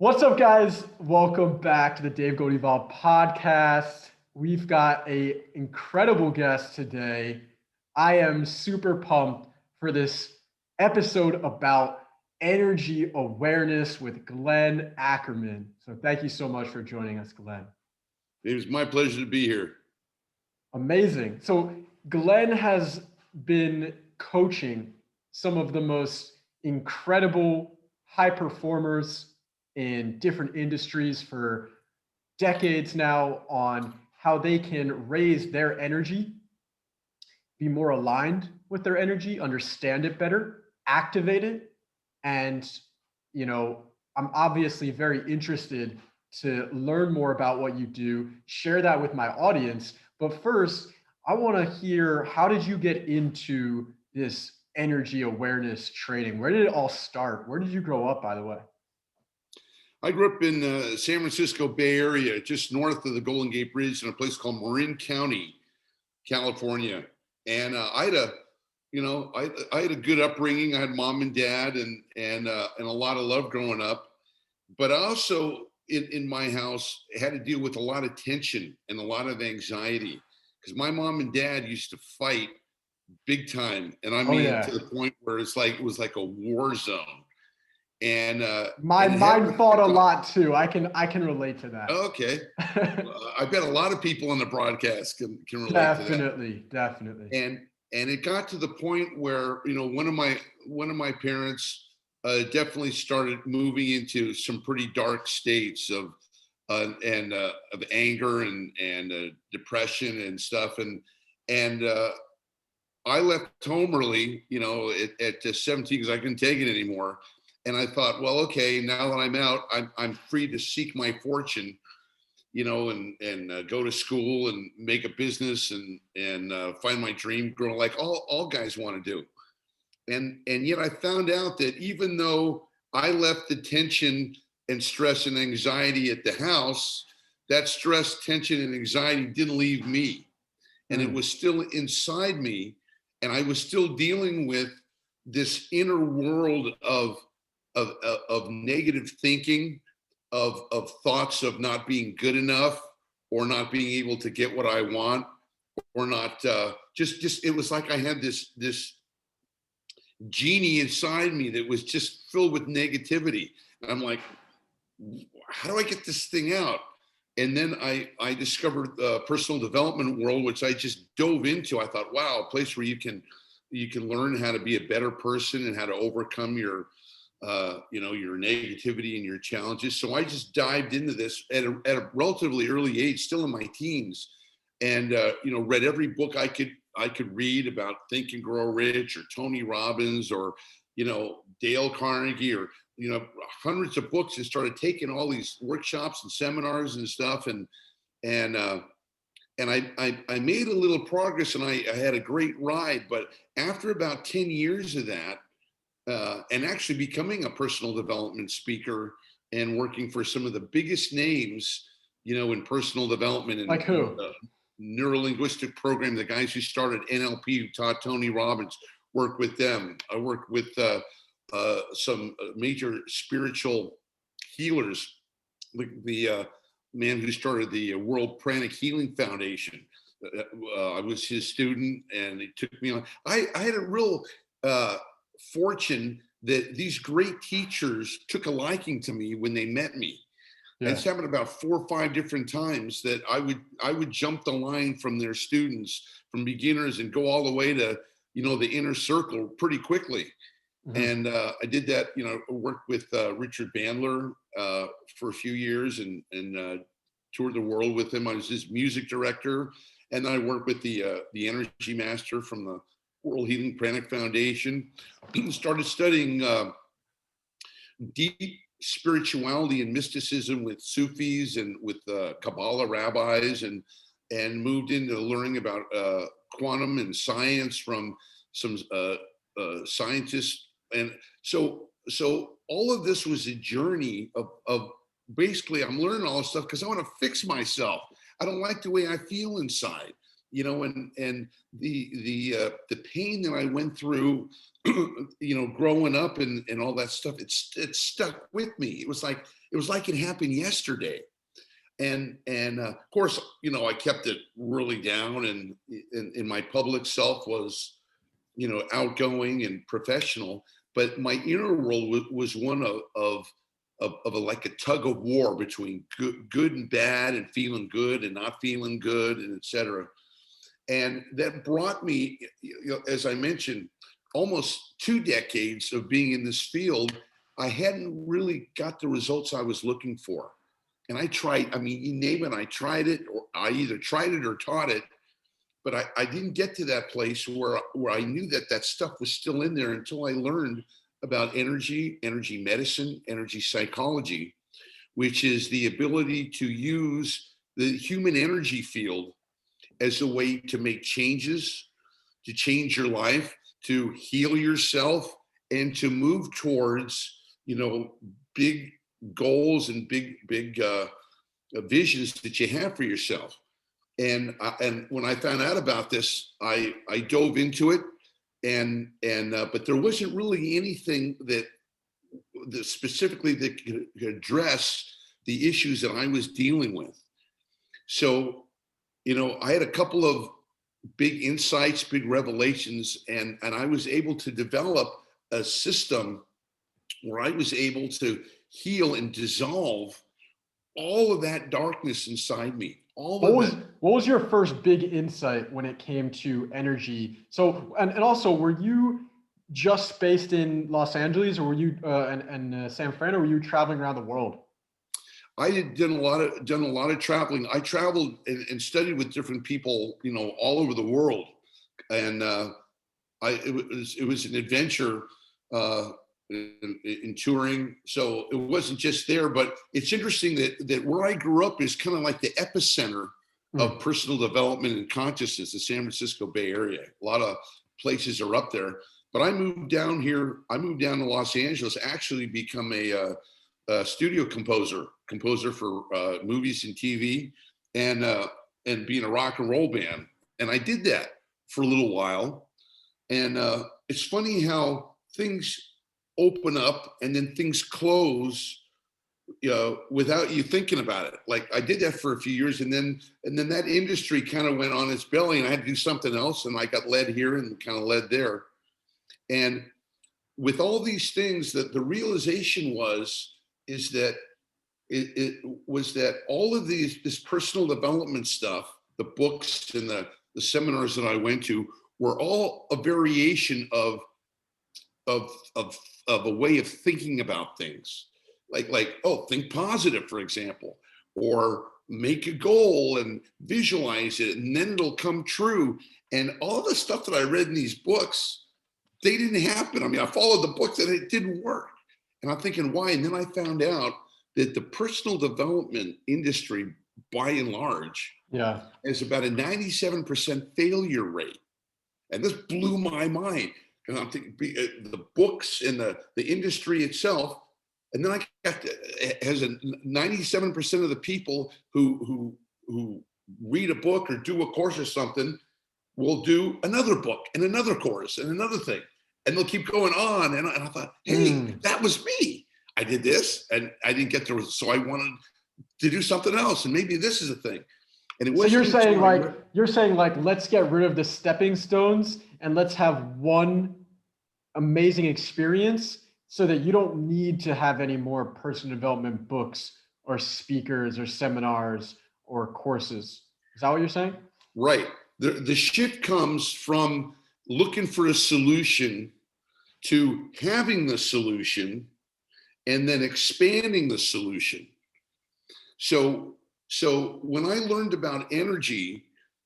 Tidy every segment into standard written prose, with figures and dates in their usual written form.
What's up, guys? Welcome back to the Dave Gold Evolve podcast. We've got an incredible guest today. I am super pumped for this episode about energy awareness with Glenn Ackerman. So thank you so much for joining us, Glenn. It was my pleasure to be here. Amazing. So Glenn has been coaching some of the most incredible high performers in different industries for decades now on how they can raise their energy, be more aligned with their energy, understand it better, activate it. And, you know, I'm obviously very interested to learn more about what you do, share that with my audience. But first, I want to hear, how did you get into this energy awareness training? Where did it all start? Where did you grow up, by the way? I grew up in the San Francisco Bay Area, just north of the Golden Gate Bridge in a place called Marin County, California. And I had I had a good upbringing. I had mom and dad and a lot of love growing up. But I also in my house had to deal with a lot of tension and a lot of anxiety because my mom and dad used to fight big time, and I Oh mean to yeah. the point where it was like a war zone. My And it had an mine fought a effect on. lot too. I can relate to Okay, that. I bet a lot of people on the broadcast can relate to that. Definitely, definitely. And it got to the point where one of my parents definitely started moving into some pretty dark states of anger and depression and stuff. And I left home early, at 17 because I couldn't take it anymore. And I thought, well, okay, now that I'm out, I'm free to seek my fortune, and go to school and make a business and find my dream girl, like all guys want to do. And yet I found out that even though I left the tension and stress and anxiety at the house, that stress, tension, and anxiety didn't leave me, and it Mm. was still inside me, and I was still dealing with this inner world of negative thinking, of thoughts of not being good enough or not being able to get what I want, or not just it was like I had this genie inside me that was just filled with negativity. And I'm like, how do I get this thing out? And then I discovered the personal development world, which I just dove into. I thought, wow, a place where you can learn how to be a better person and how to overcome your negativity and your challenges. So I just dived into this at a relatively early age, still in my teens, and read every book I could read about Think and Grow Rich, or Tony Robbins, or Dale Carnegie, or hundreds of books, and started taking all these workshops and seminars and stuff. And I made a little progress, and I had a great ride. But after about 10 years of that, and actually becoming a personal development speaker and working for some of the biggest names, in personal development and Like who? neuro-linguistic program, the guys who started NLP, who taught Tony Robbins, worked with them. I worked with some major spiritual healers, the man who started the World Pranic Healing Foundation. I was his student, and he took me on. I had a real fortune that these great teachers took a liking to me when they met me. And Yeah. it's happened about 4 or 5 different times that I would jump the line from their students, from beginners, and go all the way to the inner circle pretty quickly. Mhm. And I did that. Worked with Richard Bandler for a few years, and toured the world with him. I was his music director, and then I worked with the Energy Master from the World Healing Pranic Foundation. Started studying deep spirituality and mysticism with Sufis and with Kabbalah rabbis, and moved into learning about quantum and science from some scientists. And so all of this was a journey of basically, I'm learning all this stuff because I want to fix myself. I don't like the way I feel inside. and the pain that I went through, growing up and all that stuff, it stuck with me. It was like it happened yesterday. And of course, I kept it really down, and my public self was, outgoing and professional, but my inner world was one of like a tug of war between good and bad, and feeling good and not feeling good, and etc. And that brought me, as I mentioned, almost 2 decades of being in this field. I hadn't really got the results I was looking for. And I tried, I mean, you name it, I tried it, or I either tried it or taught it, but I didn't get to that place where I knew that stuff was still in there until I learned about energy medicine, energy psychology, which is the ability to use the human energy field as a way to make changes, to change your life, to heal yourself, and to move towards, big goals and big visions that you have for yourself. And when I found out about this, I dove into it, and but there wasn't really anything that specifically that could address the issues that I was dealing with. So, I had a couple of big insights, big revelations, and I was able to develop a system where I was able to heal and dissolve all of that darkness inside me. What was your first big insight when it came to energy? So, and also, were you just based in Los Angeles, or were you and San Fran, or were you traveling around the world? I had done a lot of traveling. I traveled and studied with different people, all over the world, and it was an adventure in touring. So it wasn't just there, but it's interesting that where I grew up is kind of like the epicenter of personal development and consciousness, the San Francisco Bay Area. A lot of places are up there, but I moved down here. I moved down to Los Angeles, actually become a studio composer for movies and TV, and being a rock and roll band. And I did that for a little while. And it's funny how things open up and then things close, without you thinking about it. Like I did that for a few years, and then that industry kind of went on its belly, and I had to do something else, and I got led here and kind of led there. And with all these things, that the realization is that it was that all of this personal development stuff, the books and the seminars that I went to, were all a variation of a way of thinking about things, like think positive, for example, or make a goal and visualize it, and then it'll come true. And all the stuff that I read in these books, they didn't happen. I mean, I followed the books and it didn't work. And I'm thinking, why? And then I found out that the personal development industry, by and large, is about a 97% failure rate. And this blew my mind. And I'm thinking, the books and the industry itself. And then I got has a 97% of the people who read a book or do a course or something will do another book and another course and another thing. And they'll keep going on. And I thought, hey, that was me. I did this and I didn't get the results. So I wanted to do something else. And maybe this is a thing. And it was. So you're saying like, let's get rid of the stepping stones and let's have one amazing experience so that you don't need to have any more personal development books or speakers or seminars or courses. Is that what you're saying? Right. The shift comes from looking for a solution to having the solution and then expanding the solution. So when I learned about energy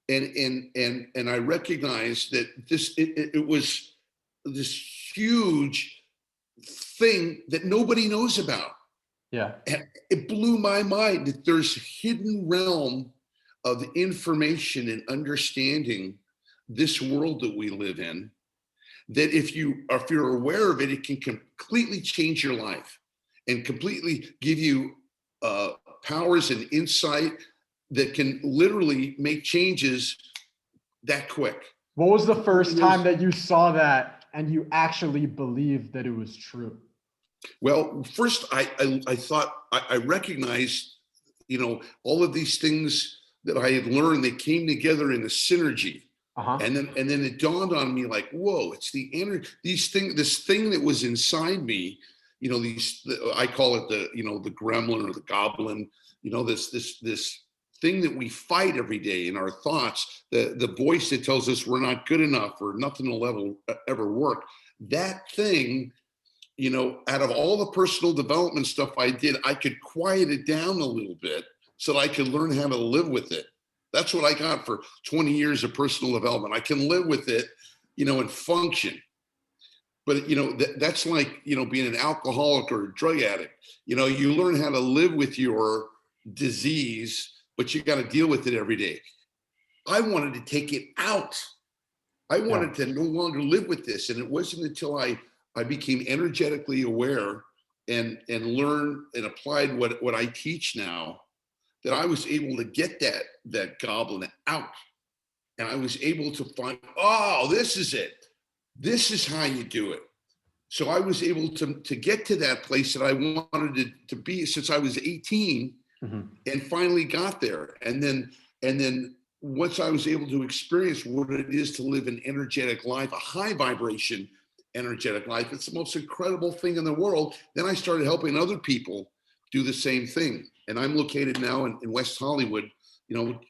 and I recognized that it was this huge thing that nobody knows about. Yeah. And it blew my mind that there's hidden realm of information and understanding this world that we live in, that if you're aware of it, it can completely change your life and completely give you powers and insight that can literally make changes that quick. What was the first time Years. that you saw that and you actually believed that it was true? Well, first I thought I recognized, all of these things that I had learned, they came together in a synergy. Uh-huh. And then it dawned on me like, whoa, it's the energy, this thing that was inside me, I call it the gremlin or the goblin, this thing that we fight every day in our thoughts, the voice that tells us we're not good enough or nothing will ever work. That thing, out of all the personal development stuff I did, I could quiet it down a little bit so that I could learn how to live with it. That's what I got for 20 years of personal development. I can live with it, and function. But, that's like, being an alcoholic or a drug addict. You learn how to live with your disease, but you got to deal with it every day. I wanted to take it out. I wanted to no longer live with this. And it wasn't until I became energetically aware and learned and applied what I teach now that I was able to get that goblin out. And I was able to find, oh, this is it. This is how you do it. So I was able to get to that place that I wanted to be since I was 18, and finally got there. And then once I was able to experience what it is to live an energetic life, a high vibration energetic life, it's the most incredible thing in the world. Then I started helping other people do the same thing. And I'm located now in West Hollywood,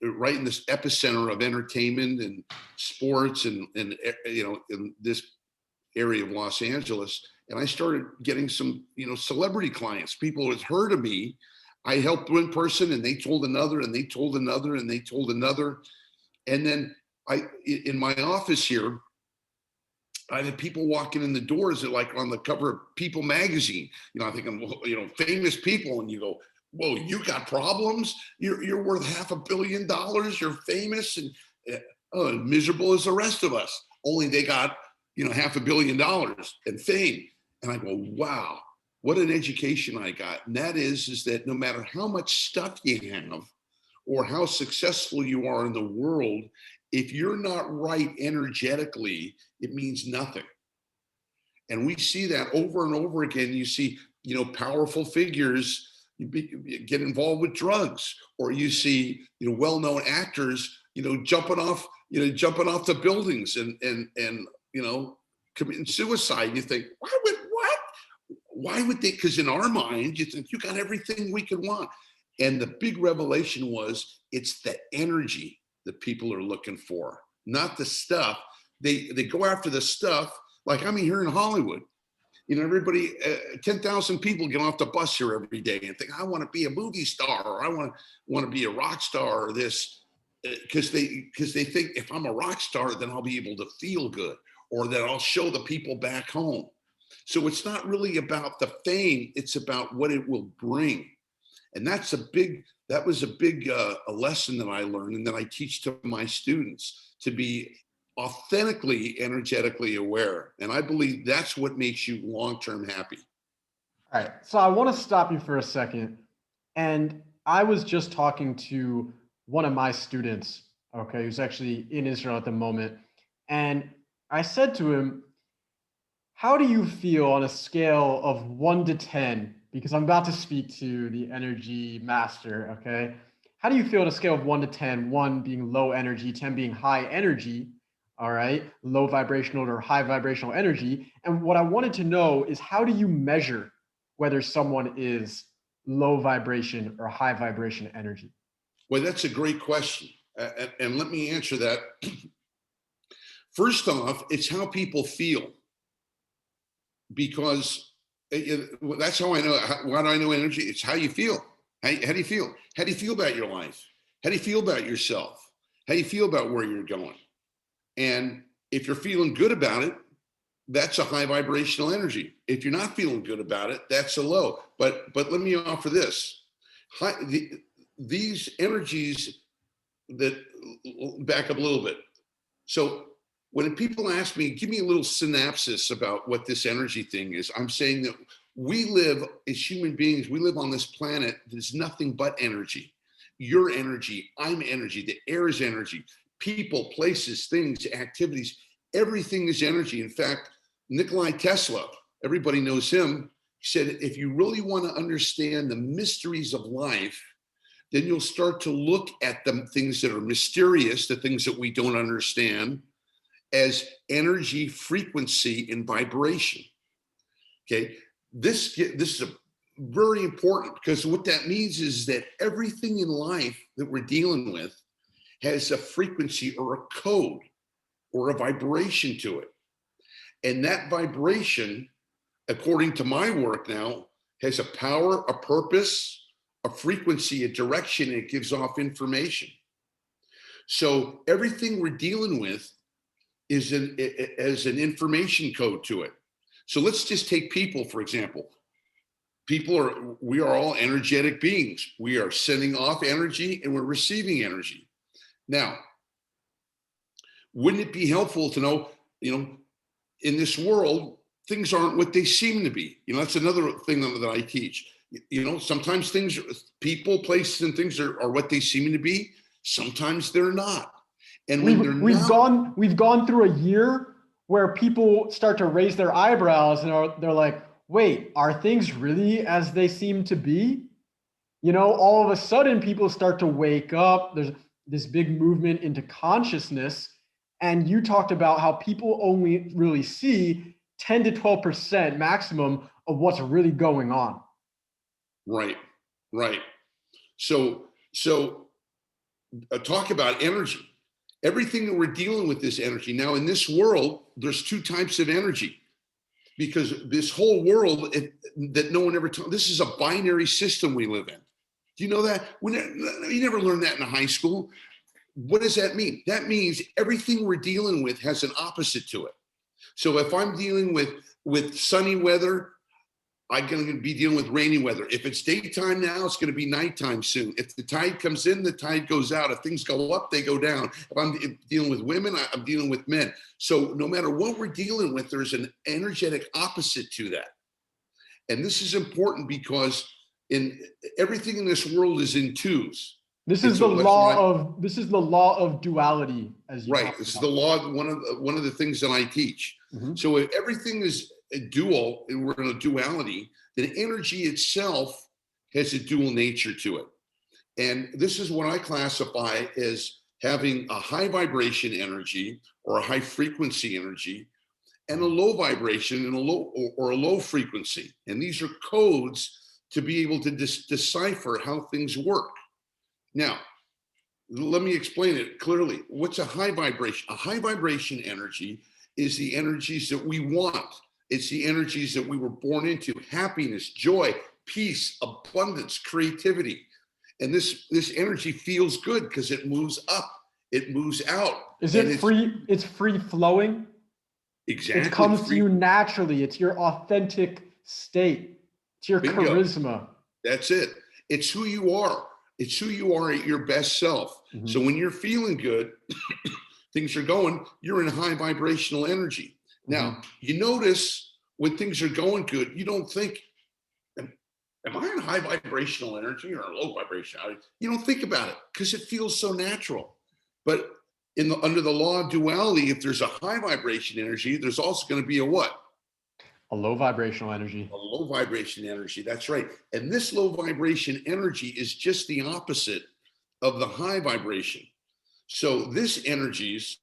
right in this epicenter of entertainment and sports and in this area of Los Angeles. And I started getting some, celebrity clients. People had heard of me. I helped one person and they told another and they told another and they told another. And then in my office here, I had people walking in the doors that like on the cover of People magazine. I think I'm, famous people, and you go, whoa, you got problems? You're worth $500 million. You're famous and miserable as the rest of us. Only they got, $500 million and fame. And I go, wow, what an education I got. And that is that no matter how much stuff you have or how successful you are in the world, if you're not right energetically, it means nothing. And we see that over and over again. You see, powerful figures get involved with drugs, or you see, well-known actors, jumping off the buildings and committing suicide. You think, why would they? Because in our mind, you think you got everything we could want. And the big revelation was it's the energy that people are looking for, not the stuff. They go after the stuff. Like I'm here in Hollywood, everybody, 10,000 people get off the bus here every day and think, I want to be a movie star, or I want to be a rock star, or this, because they think if I'm a rock star, then I'll be able to feel good, or that I'll show the people back home. So it's not really about the fame; it's about what it will bring. And that was a big lesson that I learned, and that I teach to my students, to be authentically energetically aware. And I believe that's what makes you long-term happy. All right. So I want to stop you for a second. And I was just talking to one of my students, okay, who's actually in Israel at the moment. And I said to him, how do you feel on a scale of 1 to 10? Because I'm about to speak to the energy master, okay? How do you feel on a scale of 1 to 10? 1 being low energy, 10 being high energy, all right? Low vibrational or high vibrational energy. And what I wanted to know is, how do you measure whether someone is low vibration or high vibration energy? Well, that's a great question. And let me answer that. First off, it's how people feel. Because that's how I know. Why do I know energy? It's how you feel. How do you feel? How do you feel about your life? How do you feel about yourself? How do you feel about where you're going? And if you're feeling good about it, that's a high vibrational energy. If you're not feeling good about it, that's a low. But let me offer this. These energies that back up a little bit. So when people ask me, give me a little synopsis about what this energy thing is, I'm saying that we live as human beings, we live on this planet, there's nothing but energy. Your energy, I'm energy, the air is energy. people, places, things, activities, everything is energy. In fact, Nikola Tesla, everybody knows him, said, if you really want to understand the mysteries of life, then you'll start to look at the things that are mysterious, the things that we don't understand, as energy, frequency, and vibration. Okay, this is a very important, because what that means is that everything in life that we're dealing with has a frequency or a code or a vibration to it. And that vibration, according to my work now, has a power, a purpose, a frequency, a direction, and it gives off information. So everything we're dealing with is an information code to it. So let's just take people, for example. We are all energetic beings. We are sending off energy and we're receiving energy. Now, wouldn't it be helpful to know, in this world, things aren't what they seem to be? That's another thing that I teach. Sometimes things, people, places, and things are what they seem to be. Sometimes they're not. And when we've gone through a year where people start to raise their eyebrows and they're like, wait, are things really as they seem to be? All of a sudden people start to wake up. There's this big movement into consciousness. And you talked about how people only really see 10 to 12% maximum of what's really going on. Right. So talk about energy. Everything that we're dealing with is energy. Now, in this world, there's two types of energy, because this whole world that no one ever told, this is a binary system we live in. Do you know that? You never learned that in high school. What does that mean? That means everything we're dealing with has an opposite to it. So if I'm dealing with sunny weather, I'm going to be dealing with rainy weather. If it's daytime now, it's going to be nighttime soon. If the tide comes in, the tide goes out. If things go up, they go down. If I'm dealing with women, I'm dealing with men. So no matter what we're dealing with, there's an energetic opposite to that. And this is important because everything in this world is in twos. This is the law of duality, as you right. This is the law. One of the things that I teach. Mm-hmm. So if everything is a dual, and we're in a duality, then energy itself has a dual nature to it. And this is what I classify as having a high vibration energy or a high frequency energy, and a low vibration and a low frequency. And these are codes to be able to decipher how things work. Now, let me explain it clearly. What's a high vibration? A high vibration energy is the energies that we want. It's the energies that we were born into: happiness, joy, peace, abundance, creativity. And this energy feels good because it moves up, it moves out. Is it free? It's free flowing? Exactly. It comes to you naturally. It's your authentic state. It's your charisma. That's it. It's who you are. It's who you are at your best self. Mm-hmm. So when you're feeling good, things are going, you're in high vibrational energy. Now, you notice when things are going good, you don't think, am I in high vibrational energy or low vibrational energy? You don't think about it because it feels so natural. But under the law of duality, if there's a high vibration energy, there's also going to be a what? A low vibrational energy. A low vibration energy, that's right. And this low vibration energy is just the opposite of the high vibration. So this energies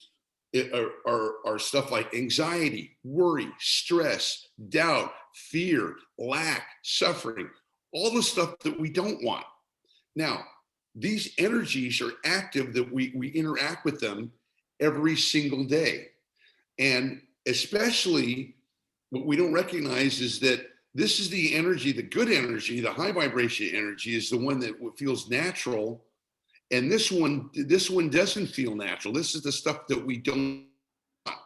are stuff like anxiety, worry, stress, doubt, fear, lack, suffering, all the stuff that we don't want. Now, these energies are active, that we interact with them every single day. And especially what we don't recognize is that this is the energy, the good energy, the high vibration energy is the one that feels natural. And this one doesn't feel natural. This is the stuff that we don't want.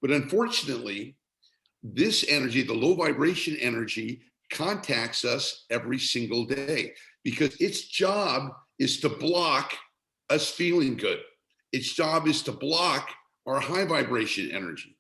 But unfortunately, this energy, the low vibration energy, contacts us every single day because its job is to block us feeling good. Its job is to block our high vibration energy.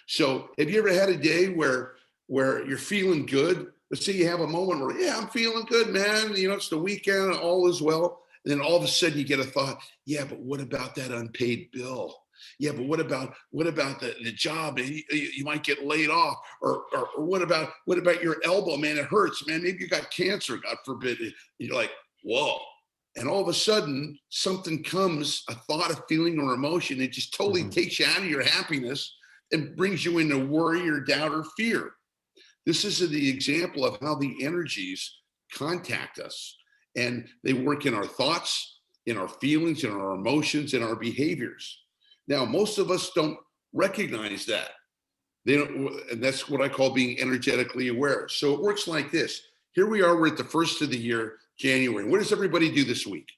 So have you ever had a day where you're feeling good? Let's say you have a moment where, yeah, I'm feeling good, man. It's the weekend, all is well. And then all of a sudden you get a thought, yeah, but what about that unpaid bill? Yeah, but what about the job? And you might get laid off. Or what about your elbow, man? It hurts, man. Maybe you got cancer, God forbid. And you're like, whoa. And all of a sudden, something comes, a thought, a feeling, or emotion. It just totally takes you out of your happiness and brings you into worry or doubt or fear. This is the example of how the energies contact us. And they work in our thoughts, in our feelings, in our emotions, in our behaviors. Now, most of us don't recognize that. They don't, and that's what I call being energetically aware. So it works like this. Here we are, we're at the first of the year, January. What does everybody do this week?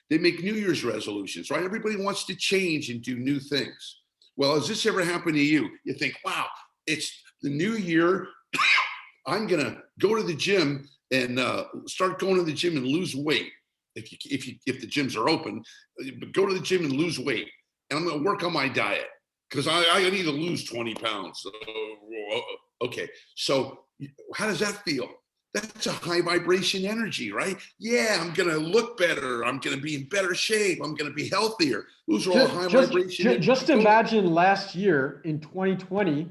They make New Year's resolutions, right? Everybody wants to change and do new things. Well, has this ever happened to you? You think, wow, it's the new year. I'm gonna go to the gym and start going to the gym and lose weight. If the gyms are open, but go to the gym and lose weight. And I'm gonna work on my diet because I need to lose 20 pounds. Okay, so how does that feel? That's a high vibration energy, right? Yeah, I'm gonna look better. I'm gonna be in better shape. I'm gonna be healthier. Those are all high vibration. Just imagine last year in 2020,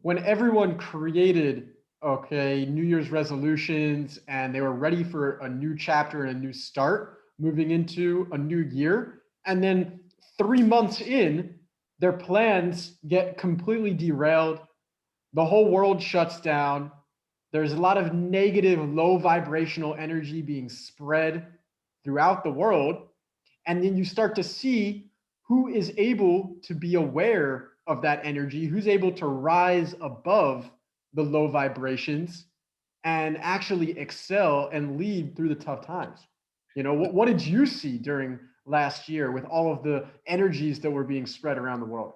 when everyone created New Year's resolutions and they were ready for a new chapter and a new start, moving into a new year, and then 3 months in, their plans get completely derailed. The whole world shuts down. There's a lot of negative, low vibrational energy being spread throughout the world. And then you start to see who is able to be aware of that energy, who's able to rise above the low vibrations and actually excel and lead through the tough times. What did you see during last year with all of the energies that were being spread around the world?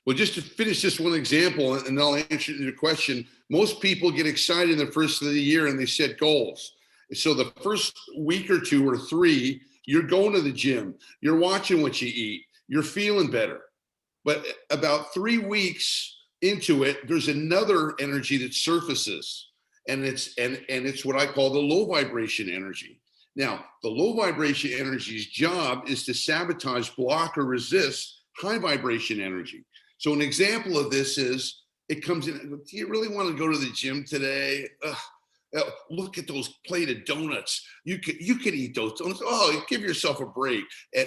Well, just to finish this one example, and I'll answer your question. Most people get excited in the first of the year and they set goals. So the first week or two or three, you're going to the gym, you're watching what you eat, you're feeling better. But about 3 weeks into it, there's another energy that surfaces, and it's what I call the low vibration energy. Now, the low vibration energy's job is to sabotage, block, or resist high vibration energy. So an example of this is it comes in, do you really want to go to the gym today? Look at those plate of donuts. You could eat those donuts. Oh, give yourself a break.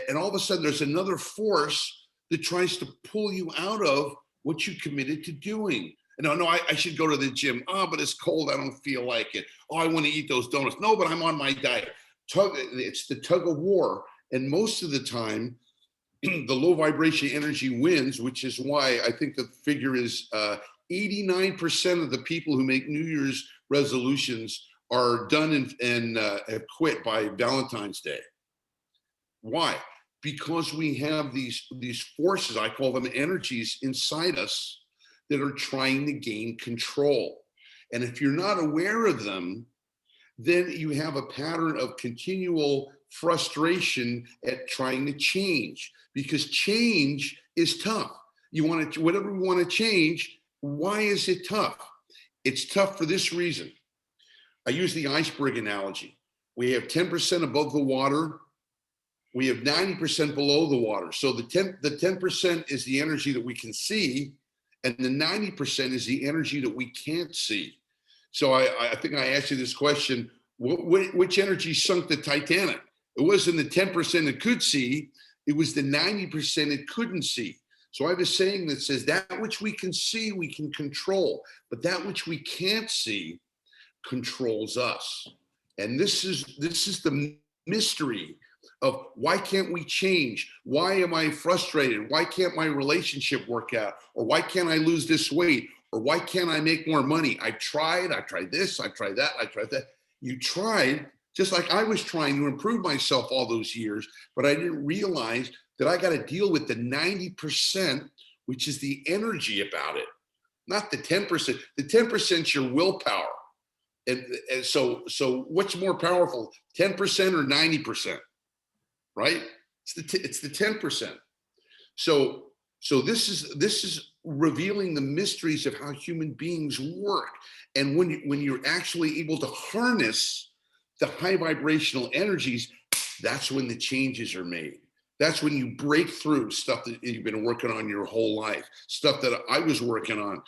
And all of a sudden there's another force that tries to pull you out of what you committed to doing. No, I should go to the gym. Oh, but it's cold. I don't feel like it. Oh, I want to eat those donuts. No, but I'm on my diet. It's the tug of war. And most of the time, the low vibration energy wins, which is why I think the figure is 89% of the people who make New Year's resolutions are done and have quit by Valentine's Day. Why? Because we have these forces, I call them energies, inside us that are trying to gain control. And if you're not aware of them, then you have a pattern of continual frustration at trying to change, because change is tough. You want to, whatever we want to change, why is it tough? It's tough for this reason. I use the iceberg analogy. We have 10% above the water. We have 90% below the water. So the 10% is the energy that we can see, and the 90% is the energy that we can't see. So I think I asked you this question, which energy sunk the Titanic? It wasn't the 10% it could see, it was the 90% it couldn't see. So I have a saying that says that which we can see, we can control, but that which we can't see controls us. And this is the mystery of why can't we change? Why am I frustrated? Why can't my relationship work out? Or why can't I lose this weight? Or why can't I make more money? I tried this, I tried that, I tried that. You tried, just like I was trying to improve myself all those years, but I didn't realize that I got to deal with the 90%, which is the energy about it, not the 10%. The 10% is your willpower. And so what's more powerful, 10% or 90%, right? It's the 10%. So this is revealing the mysteries of how human beings work. And when you're actually able to harness the high vibrational energies, that's when the changes are made. That's when you break through stuff that you've been working on your whole life, stuff that I was working on,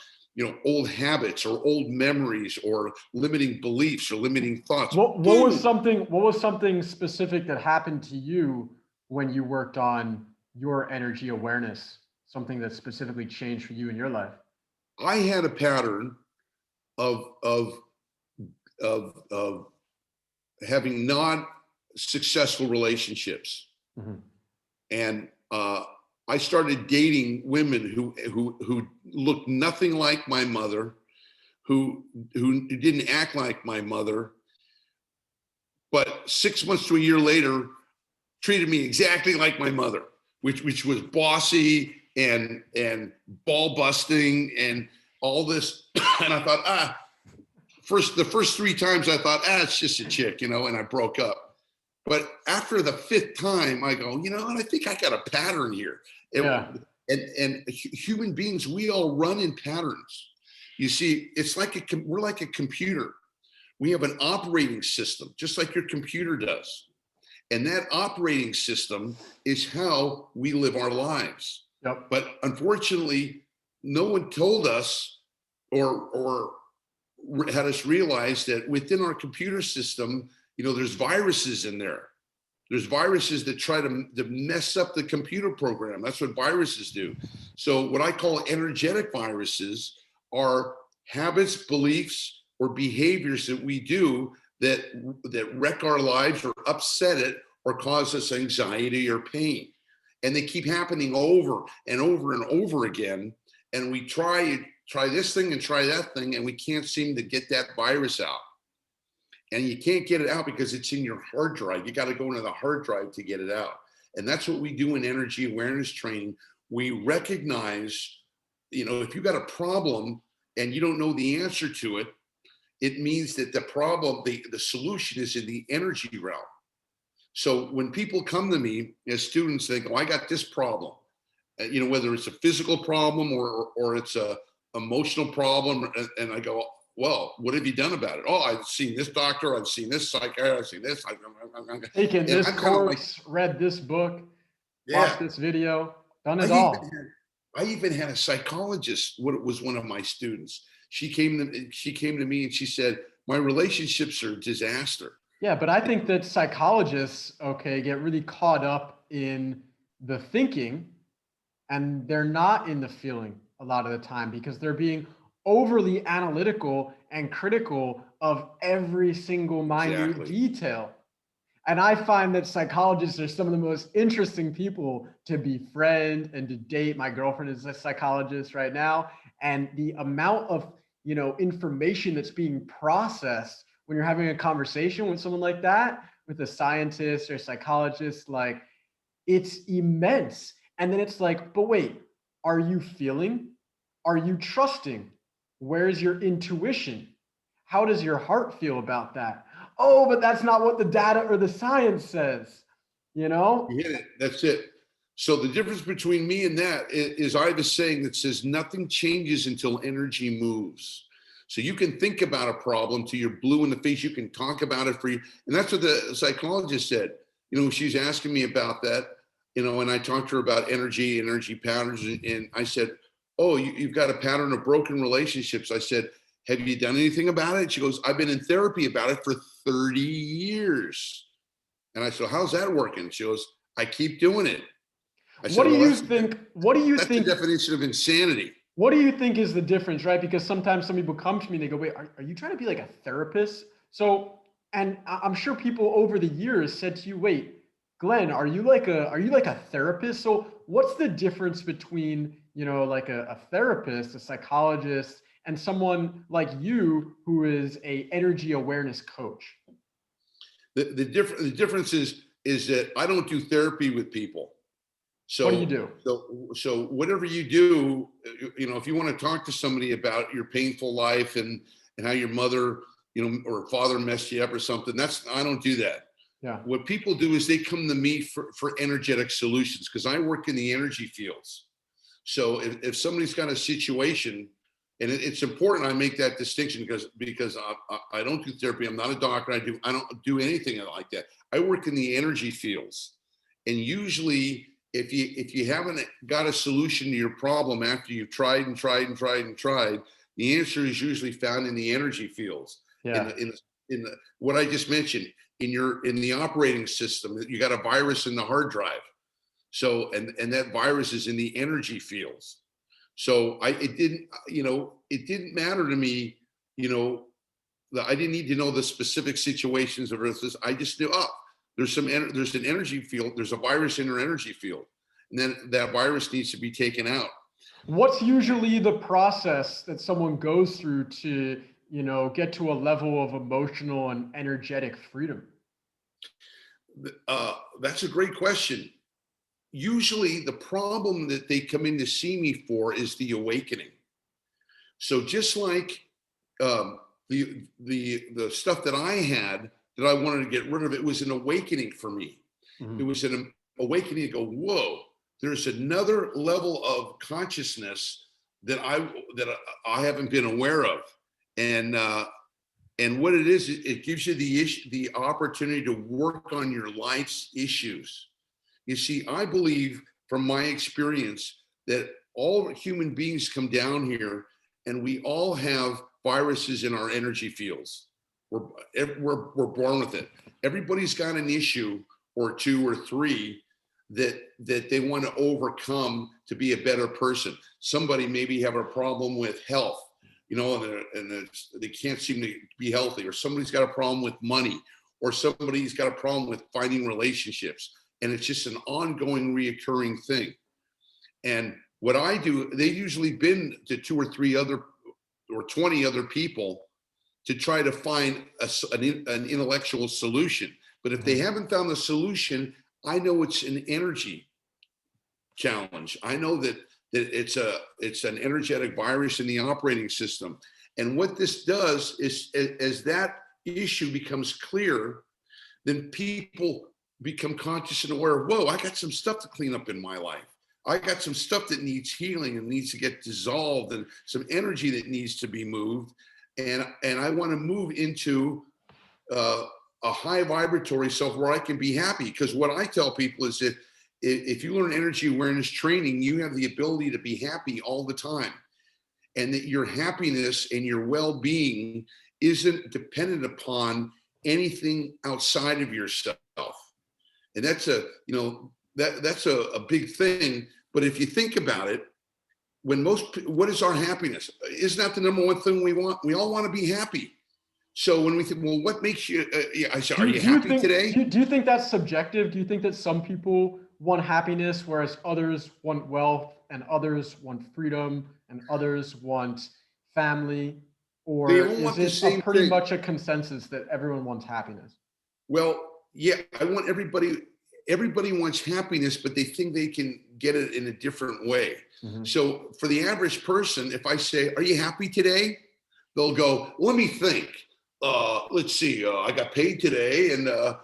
old habits or old memories or limiting beliefs or limiting thoughts. What was something specific that happened to you when you worked on your energy awareness? Something that specifically changed for you in your life? I had a pattern of having not successful relationships. Mm-hmm. And I started dating women who looked nothing like my mother, who didn't act like my mother, but 6 months to a year later treated me exactly like my mother, which was bossy and ball busting and all this. And I thought, the first 3 times I thought, it's just a chick, and I broke up. But after the 5th time, I go, I think I got a pattern here. And human beings, we all run in patterns. You see, it's like we're like a computer. We have an operating system, just like your computer does. And that operating system is how we live our lives. Yep. But unfortunately, no one told us or had us realize that within our computer system, there's viruses in there. There's viruses that try to mess up the computer program. That's what viruses do. So what I call energetic viruses are habits, beliefs, or behaviors that we do that wreck our lives or upset it or cause us anxiety or pain. And they keep happening over and over and over again. And we try this thing and try that thing, and we can't seem to get that virus out. And you can't get it out because it's in your hard drive. You got to go into the hard drive to get it out. And that's what we do in energy awareness training. We recognize, if you got a problem and you don't know the answer to it, it means that the problem, the solution is in the energy realm. So when people come to me as students, they go, I got this problem, whether it's a physical problem or it's a emotional problem. And I go, well, what have you done about it? Oh, I've seen this doctor. I've seen this psychiatrist. I've seen this. Taken this course, read this book, watched this video, done it all. I even had a psychologist. What was one of my students? She came to me and she said, my relationships are a disaster. Yeah, but I think that psychologists, get really caught up in the thinking, and they're not in the feeling a lot of the time because they're being overly analytical and critical of every single minute detail. And I find that psychologists are some of the most interesting people to befriend and to date. My girlfriend is a psychologist right now, and the amount of information that's being processed when you're having a conversation with someone like that, with a scientist or a psychologist, like, it's immense. And then it's like, but wait, are you feeling? Are you trusting? Where's your intuition? How does your heart feel about that? Oh, but that's not what the data or the science says, You hit it. That's it. So the difference between me and that is I have a saying that says nothing changes until energy moves. So you can think about a problem till you're blue in the face. You can talk about it for you. And that's what the psychologist said. She's asking me about that, and I talked to her about energy patterns. And I said, oh, you've got a pattern of broken relationships. I said, have you done anything about it? She goes, I've been in therapy about it for 30 years. And I said, how's that working? She goes, I keep doing it. I said, what do you think? That's the definition of insanity. What do you think is the difference, right? Because sometimes some people come to me and they go, wait, are you trying to be like a therapist? So, and I'm sure people over the years said to you, wait, Glenn, are you like a therapist? So what's the difference between, like a therapist, a psychologist, and someone like you who is a energy awareness coach? The difference is that I don't do therapy with people. So what do you do? So whatever you do, if you want to talk to somebody about your painful life and how your mother, or father messed you up or something, I don't do that. Yeah. What people do is they come to me for energetic solutions because I work in the energy fields. So if somebody's got a situation, And it's important I make that distinction because I don't do therapy. I'm not a doctor. I don't do anything like that. I work in the energy fields, and usually if you haven't got a solution to your problem after you've tried and tried and tried and tried, the answer is usually found in the energy fields. Yeah. In the what I just mentioned, in the operating system, you got a virus in the hard drive. So and that virus is in the energy fields. So it didn't matter to me, I didn't need to know the specific situations of this. I just knew, there's an energy field, there's a virus in your energy field, and then that virus needs to be taken out. What's usually the process that someone goes through to, get to a level of emotional and energetic freedom? That's a great question. Usually the problem that they come in to see me for is the awakening. So just like the stuff that I had that I wanted to get rid of, it was an awakening for me. Mhm. It was an awakening to go, whoa, there's another level of consciousness that I haven't been aware of. And what it is, it gives you the opportunity to work on your life's issues. You see, I believe from my experience that all human beings come down here and we all have viruses in our energy fields. We're born with it. Everybody's got an issue or two or three that they want to overcome to be a better person. Somebody maybe have a problem with health, and they can't seem to be healthy, or somebody's got a problem with money, or somebody's got a problem with finding relationships. And it's just an ongoing, reoccurring thing. And what I do, they've usually been to 2 or 3 other or 20 other people to try to find an intellectual solution. But if they haven't found the solution, I know it's an energy challenge. I know that it's an energetic virus in the operating system. And what this does is, as that issue becomes clear, then people become conscious and aware of, whoa, I got some stuff to clean up in my life. I got some stuff that needs healing and needs to get dissolved, and some energy that needs to be moved. And I want to move into a high vibratory self where I can be happy. Because what I tell people is that if you learn energy awareness training, you have the ability to be happy all the time. And that your happiness and your well-being isn't dependent upon anything outside of yourself. And that's that's a big thing. But if you think about it, what is our happiness? Isn't that the number one thing we want? We all want to be happy. So when we think, well, what makes you, I said, are you happy today? Do you think that's subjective? Do you think that some people want happiness, whereas others want wealth, and others want freedom, and others want family? Or is it pretty much a consensus that everyone wants happiness? Well, yeah, I want everybody wants happiness, but they think they can get it in a different way. Mm-hmm. So for the average person, if I say, are you happy today? They'll go, let me think. Let's see, I got paid today, and I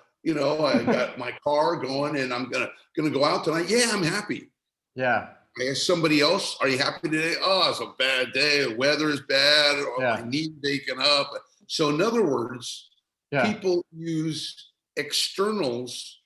got my car going, and I'm gonna go out tonight. Yeah, I'm happy. Yeah. I ask somebody else, are you happy today? Oh, it's a bad day. The weather is bad. Or I need waking up. So in other words, people use externals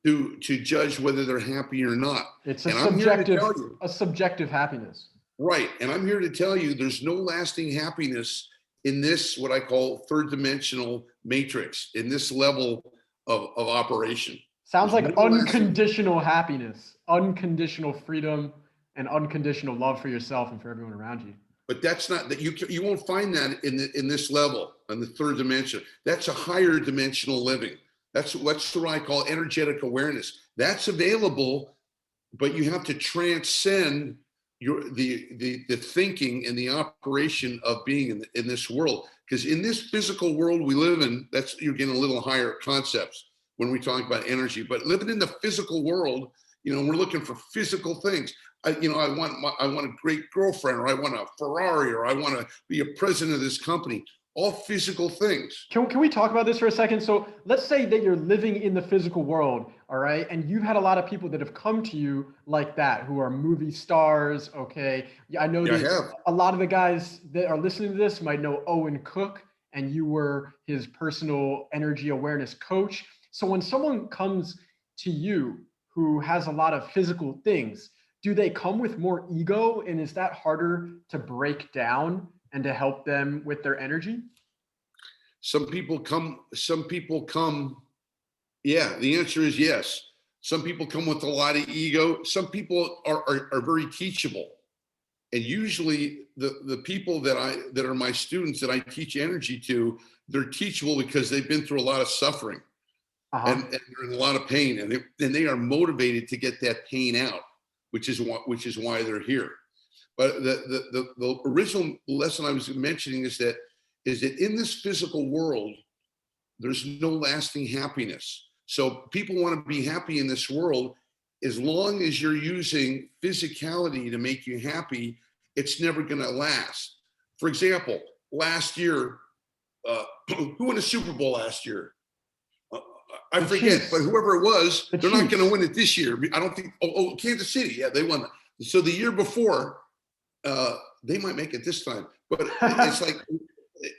to judge whether they're happy or not. It's a subjective happiness. Right. And I'm here to tell you there's no lasting happiness in this, what I call third dimensional matrix, in this level of operation. Sounds like unconditional happiness, unconditional freedom, and unconditional love for yourself and for everyone around you. But that's not that you won't find that in this level, in the third dimension. That's a higher dimensional living. That's what I call energetic awareness. That's available, but you have to transcend the thinking and the operation of being in this world. Because in this physical world we live in, you're getting a little higher concepts when we talk about energy. But living in the physical world, we're looking for physical things. I want a great girlfriend, or I want a Ferrari, or I want to be a president of this company. All physical things. Can we talk about this for a second? So let's say that you're living in the physical world. all right? And you've had a lot of people that have come to you like that, who are movie stars, okay? Yeah, I know Yeah, I that have. a lot of the guys that are listening to this might know Owen Cook, and you were his personal energy awareness coach. So when someone comes to you who has a lot of physical things, do they come with more ego? And is that harder to break down and to help them with their energy? Some people come, yeah, the answer is yes. Some people come with a lot of ego. Some people are very teachable. And usually the people that are my students that I teach energy to, they're teachable because they've been through a lot of suffering, Uh-huh. and they're in a lot of pain, and they are motivated to get that pain out, which is why they're here. But the original lesson I was mentioning is that in this physical world, there's no lasting happiness. So people want to be happy in this world. As long as you're using physicality to make you happy, it's never going to last. For example, last year, who won the Super Bowl last year? Uh, I The forget, but Chiefs. whoever it was, The they're not going to Chiefs. win it this year. I don't think. Kansas City, yeah, they won. So the year before, they might make it this time. But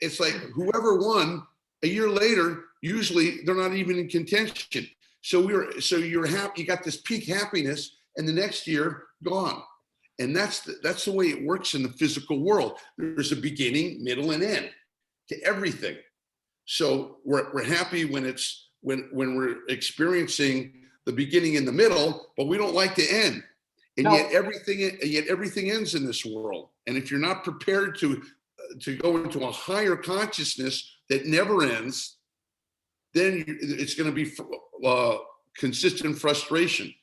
it's like whoever won a year later, usually they're not even in contention. So you're happy, you got this peak happiness, and the next year gone. And that's the way it works in the physical world. There's a beginning, middle, and end to everything. So we're happy when we're experiencing the beginning and the middle, but we don't like the end. And Now, yet everything ends in this world. And if you're not prepared to go into a higher consciousness that never ends, then it's going to be consistent frustration.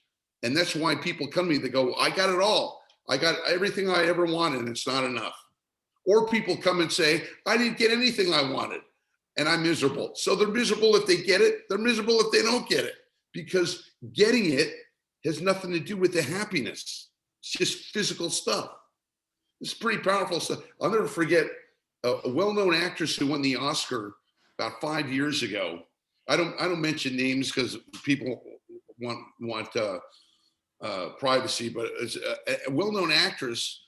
And that's why people come to me, they go, I got it all. I got everything I ever wanted, and it's not enough. Or people come and say, I didn't get anything I wanted, and I'm miserable. So they're miserable if they get it. They're miserable if they don't get it, because getting it has nothing to do with the happiness. It's just physical stuff. It's pretty powerful stuff. I'll never forget a well-known actress who won the Oscar about 5 years ago. I don't mention names because people want privacy, but it's a well-known actress.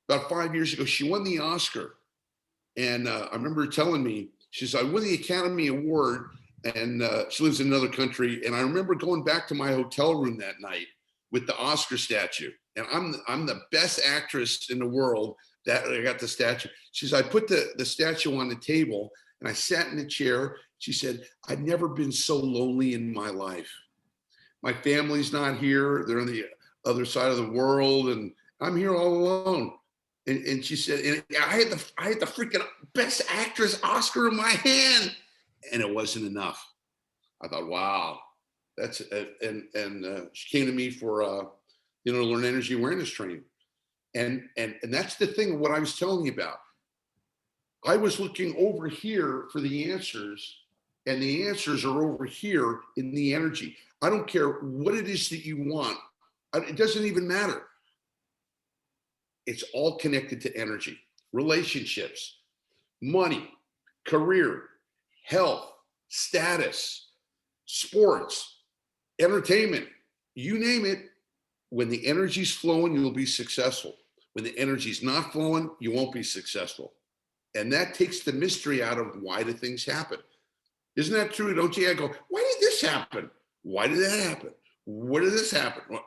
About 5 years ago, she won the Oscar, and I remember her telling me, she says, I won the Academy Award, and she lives in another country. And I remember going back to my hotel room that night with the Oscar statue, and I'm the best actress in the world that I got the statue. She says, I put the statue on the table, and I sat in the chair. She said, I've never been so lonely in my life. My family's not here. They're on the other side of the world, and I'm here all alone. And she said, and I had the freaking best actress Oscar in my hand, and it wasn't enough. I thought, wow, that's and she came to me for learn energy awareness training, and that's the thing. What I was telling you about, I was looking over here for the answers, and the answers are over here in the energy. I don't care what it is that you want. It doesn't even matter. It's all connected to energy, relationships, money, career, health, status, sports, entertainment, you name it. When the energy's flowing, you'll be successful. When the energy's not flowing, you won't be successful. And that takes the mystery out of why do things happen. Isn't that true? Don't you go, why did this happen? Why did that happen? What did this happen? Well,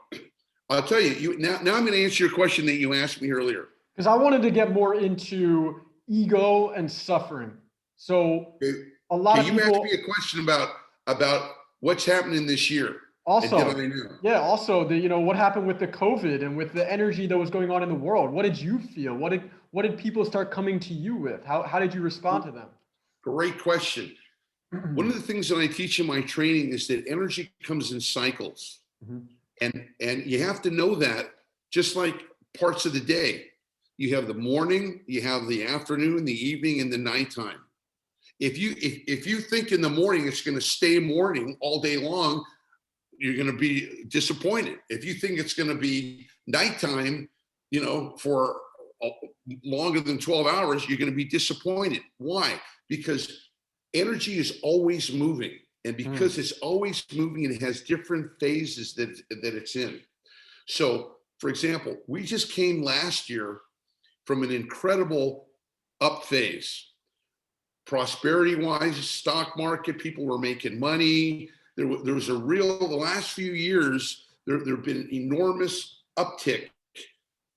I'll tell you, now I'm going to answer your question that you asked me earlier. because I wanted to get more into ego and suffering. So Okay, a lot of you asked me people a question about what's happening this year. And did also, I know? yeah, also what happened with the COVID and with the energy that was going on in the world. What did you feel? What did people start coming to you with? How did you respond to them? Great question. One of the things that I teach in my training is that energy comes in cycles. Mhm. And you have to know that, just like parts of the day. You have the morning, you have the afternoon, the evening, and the nighttime. If you think in the morning it's going to stay morning all day long, you're going to be disappointed. If you think it's going to be nighttime, for longer than 12 hours, you're going to be disappointed. Why? Because energy is always moving. And because it's always moving, it has different phases that it's in. So, for example, we just came last year from an incredible up phase. Prosperity wise, stock market, people were making money. There was the last few years, there have been an enormous uptick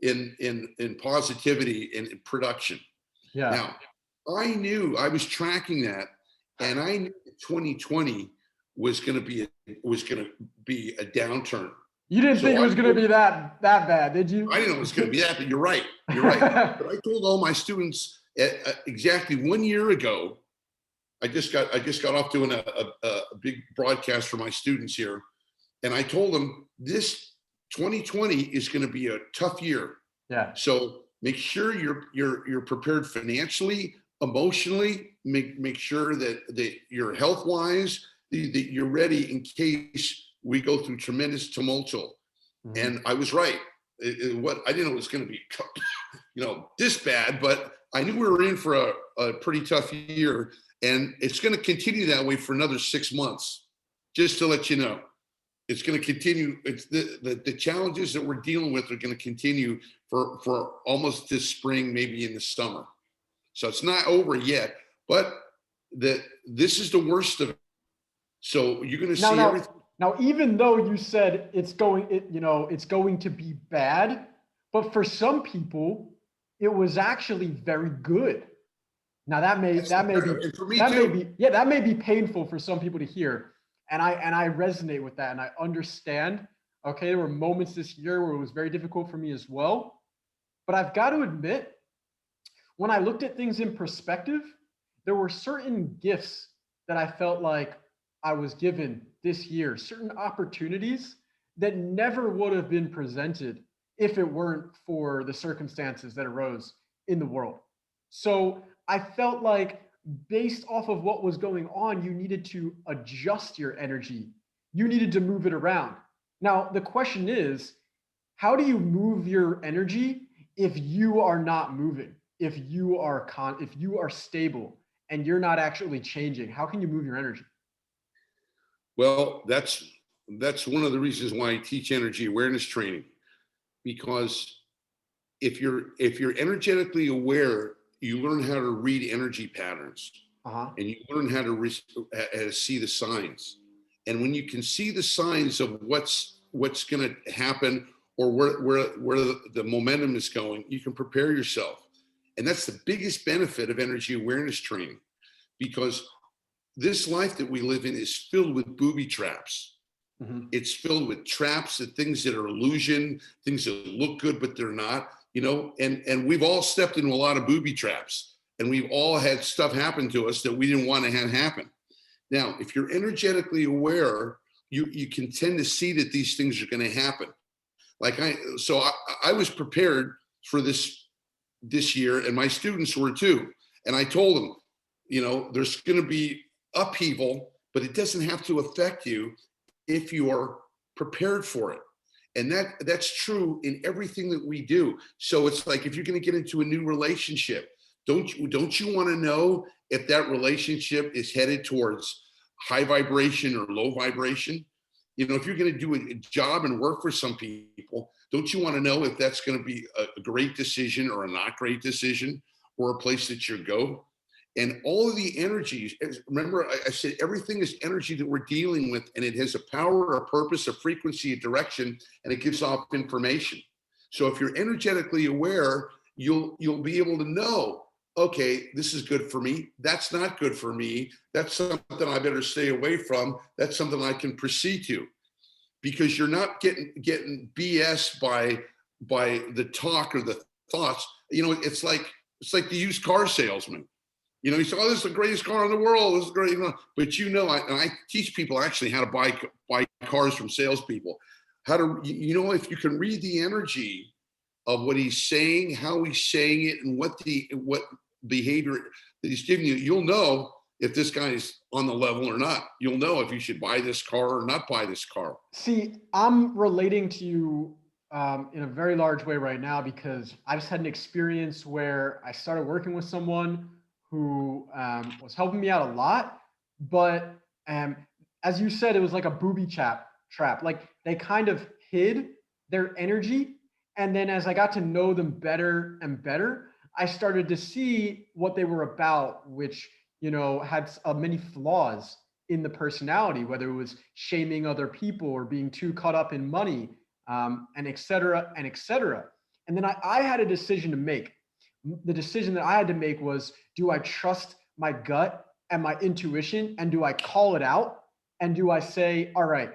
in positivity and in production. Yeah. Now, I knew, I was tracking that, and I knew that 2020 was going to be a downturn. You didn't think it was going to be that bad, did you? I didn't know it was going to be that, but you're right. You're right. But I told all my students exactly 1 year ago. I just got off doing a big broadcast for my students here, and I told them this 2020 is going to be a tough year. Yeah. So make sure you're prepared financially, emotionally. Make sure that you're health wise, that you're ready in case we go through tremendous tumultual. Mm-hmm. And I was right. I didn't know it was going to be, this bad, but I knew we were in for a pretty tough year, and it's going to continue that way for another 6 months. Just to let you know, it's going to continue. It's the challenges that we're dealing with are going to continue for almost this spring, maybe in the summer. So it's not over yet, but this is the worst of it. So you're going to see everything. Now, even though you said it's going to be bad, but for some people, it was actually very good. Now that may be painful for some people to hear, and I resonate with that, and I understand. Okay, there were moments this year where it was very difficult for me as well, but I've got to admit, when I looked at things in perspective, there were certain gifts that I felt like I was given this year, certain opportunities that never would have been presented if it weren't for the circumstances that arose in the world. So I felt like based off of what was going on, you needed to adjust your energy. You needed to move it around. Now, the question is, how do you move your energy if you are not moving, if you are stable and you're not actually changing? How can you move your energy? Well, that's one of the reasons why I teach energy awareness training, because if you're energetically aware, you learn how to read energy patterns, and you learn how to see the signs. And when you can see the signs of what's going to happen or where the momentum is going, you can prepare yourself. And that's the biggest benefit of energy awareness training, because this life that we live in is filled with booby traps. Mm-hmm. It's filled with traps and things that are illusion, things that look good, but they're not, and we've all stepped into a lot of booby traps, and we've all had stuff happen to us that we didn't want to have happen. Now, if you're energetically aware, you can tend to see that these things are going to happen. So I was prepared for this year, and my students were too. And I told them, there's going to be upheaval, but it doesn't have to affect you if you are prepared for it. And that's true in everything that we do. So it's like, if you're going to get into a new relationship, don't you want to know if that relationship is headed towards high vibration or low vibration? If you're going to do a job and work for some people, don't you want to know if that's going to be a great decision or a not great decision, or a place that you go? And all of the energies, remember I said everything is energy that we're dealing with, and it has a power, a purpose, a frequency, a direction, and it gives off information. So if you're energetically aware, you'll be able to know, okay, this is good for me. That's not good for me. That's something I better stay away from. That's something I can proceed to, because you're not getting BS by the talk or the thoughts. It's like the used car salesman. You say, oh, this is the greatest car in the world. This is great. But I teach people actually how to buy cars from salespeople. How to, if you can read the energy of what he's saying, how he's saying it, and what behavior that he's giving you, you'll know if this guy is on the level or not. You'll know if you should buy this car or not buy this car. See, I'm relating to you in a very large way right now, because I just had an experience where I started working with someone who was helping me out a lot, but as you said, it was like a trap. Like they kind of hid their energy. And then as I got to know them better and better, I started to see what they were about, which, had many flaws in the personality, whether it was shaming other people or being too caught up in money, and et cetera, and et cetera. And then I had a decision to make. The decision that I had to make was, do I trust my gut and my intuition, and do I call it out? And do I say, all right,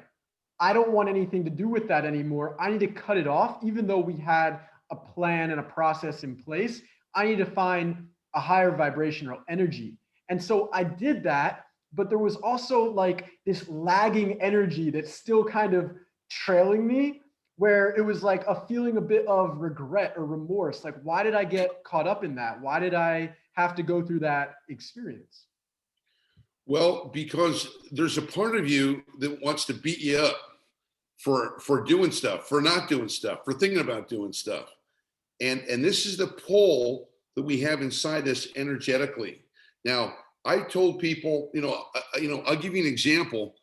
I don't want anything to do with that anymore. I need to cut it off, even though we had a plan and a process in place. I need to find a higher vibrational energy. And so I did that, but there was also like this lagging energy that's still kind of trailing me, where it was like a feeling a bit of regret or remorse. Like, why did I get caught up in that? Why did I have to go through that experience? Well, because there's a part of you that wants to beat you up for doing stuff, for not doing stuff, for thinking about doing stuff. And this is the pull that we have inside us energetically. Now, I told people, I'll give you an example,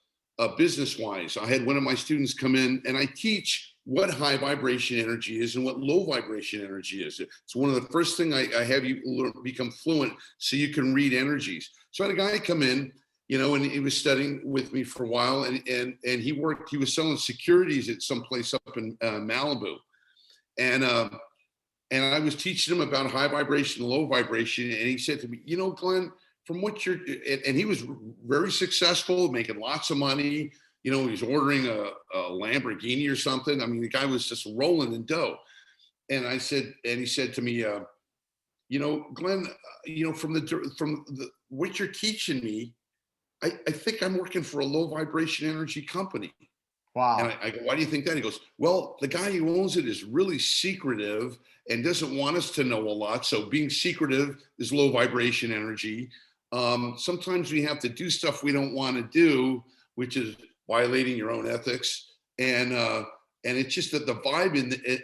business-wise. I had one of my students come in, and I teach what high vibration energy is and what low vibration energy is. It's one of the first things I have you learn, become fluent, so you can read energies. So I had a guy come in, and he was studying with me for a while, and he was selling securities at some place up in Malibu. And I was teaching him about high vibration and low vibration. And he said to me, Glenn, from what and he was very successful, making lots of money. He was ordering a Lamborghini or something. I mean, the guy was just rolling in dough. And he said to me, Glenn, from what you're teaching me, I think I'm working for a low vibration energy company. Wow. And I go, why do you think that? He goes, well, the guy who owns it is really secretive and doesn't want us to know a lot. So being secretive is low vibration energy. Sometimes we have to do stuff we don't want to do, which is violating your own ethics. And it's just that the vibe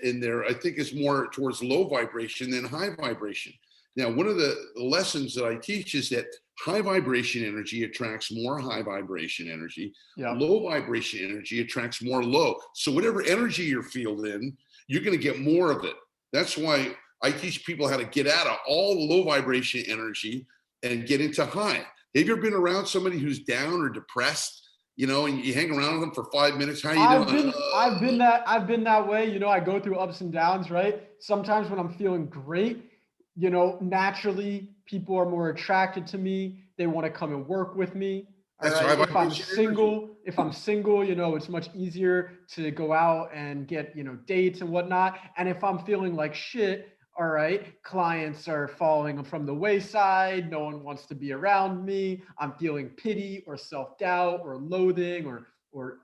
in there, I think, is more towards low vibration than high vibration. Now, one of the lessons that I teach is that high vibration energy attracts more high vibration energy. Yep. Low vibration energy attracts more low. So whatever energy you're feeling, you're going to get more of it. That's why I teach people how to get out of all the low vibration energy and get into high. Have you ever been around somebody who's down or depressed, and you hang around with them for 5 minutes? How you doing? I've been that way. I go through ups and downs, right? Sometimes when I'm feeling great, naturally people are more attracted to me. They want to come and work with me. That's right. If I'm single, it's much easier to go out and get, dates and whatnot. And if I'm feeling like shit, all right, clients are falling from the wayside. No one wants to be around me. I'm feeling pity or self-doubt or loathing or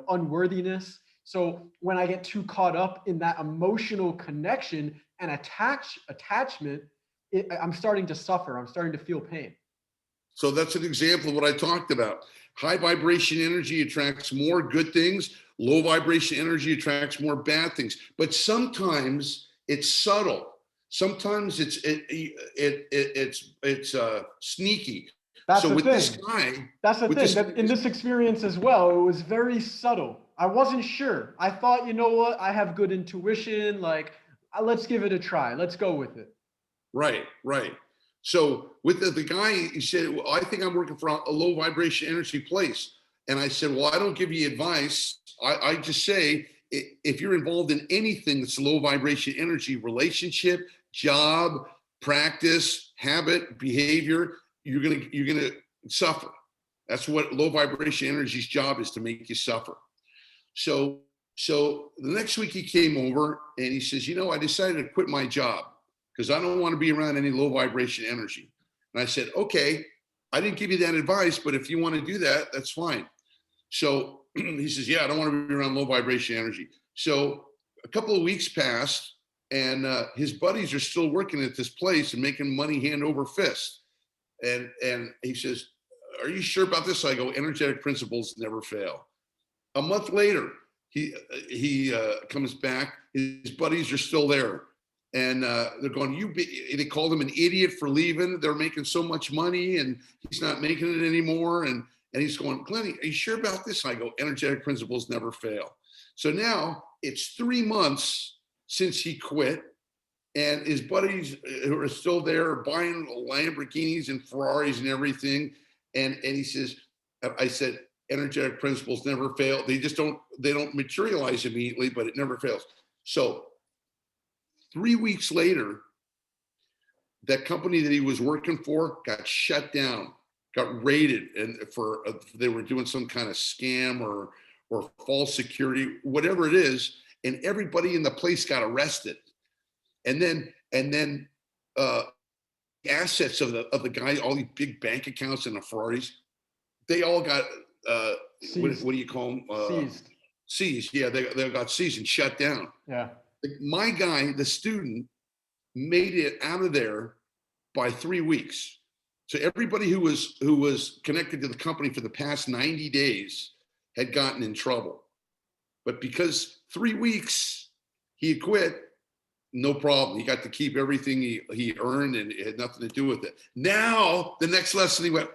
unworthiness. So when I get too caught up in that emotional connection and attachment, I'm starting to suffer. I'm starting to feel pain. So that's an example of what I talked about. High vibration energy attracts more good things. Low vibration energy attracts more bad things. But sometimes it's subtle. Sometimes it's sneaky. That's so the with thing. This guy, that's the thing. That in this experience as well, it was very subtle. I wasn't sure. I thought, you know what? I have good intuition. Like, let's give it a try. Let's go with it. Right. So with the guy, he said, well, I think I'm working for a low vibration energy place. And I said, well, I don't give you advice. I just say, if you're involved in anything that's low vibration energy, relationship, job, practice, habit, behavior, you're gonna suffer. That's what low vibration energy's job is, to make you suffer. So the next week he came over and he says, I decided to quit my job because I don't want to be around any low vibration energy. And I said, okay, I didn't give you that advice, but if you want to do that, that's fine. So he says, yeah, I don't want to be around low vibration energy. So a couple of weeks passed, and his buddies are still working at this place and making money hand over fist. And he says, are you sure about this? I go, energetic principles never fail. A month later, he comes back. His buddies are still there. And they're going, they called him an idiot for leaving. They're making so much money and he's not making it anymore. And And he's going, Glenn, are you sure about this? And I go, energetic principles never fail. So now it's 3 months since he quit, and his buddies who are still there are buying Lamborghinis and Ferraris and everything. And he says, I said, energetic principles never fail. They don't materialize immediately, but it never fails. So 3 weeks later, that company that he was working for got shut down, got raided, and they were doing some kind of scam or false security, whatever it is, and everybody in the place got arrested. And then assets of the guy, all these big bank accounts and the Ferraris, they all got what do you call them? Seized. Seized. Yeah, they got seized and shut down. Yeah. My guy, the student, made it out of there by 3 weeks. So everybody who was connected to the company for the past 90 days had gotten in trouble. But because 3 weeks he had quit, no problem. He got to keep everything he earned, and it had nothing to do with it. Now, the next lesson he went,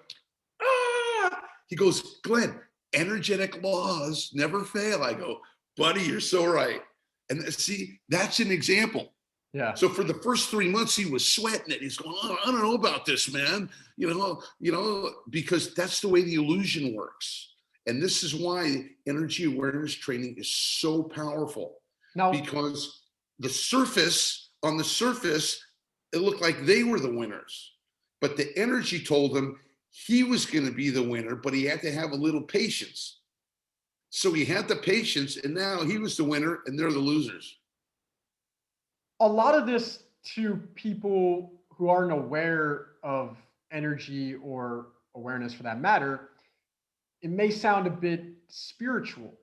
he goes, Glenn, energetic laws never fail. I go, buddy, you're so right. And see, that's an example. Yeah. So for the first 3 months, he was sweating it. He's going, I don't know about this, man. You know, because that's the way the illusion works. And this is why energy awareness training is so powerful. Now, because on the surface, it looked like they were the winners. But the energy told him he was going to be the winner, but he had to have a little patience. So he had the patience, and now he was the winner, and they're the losers. a lot of this, to people who aren't aware of energy or awareness for that matter, it may sound a bit spiritual.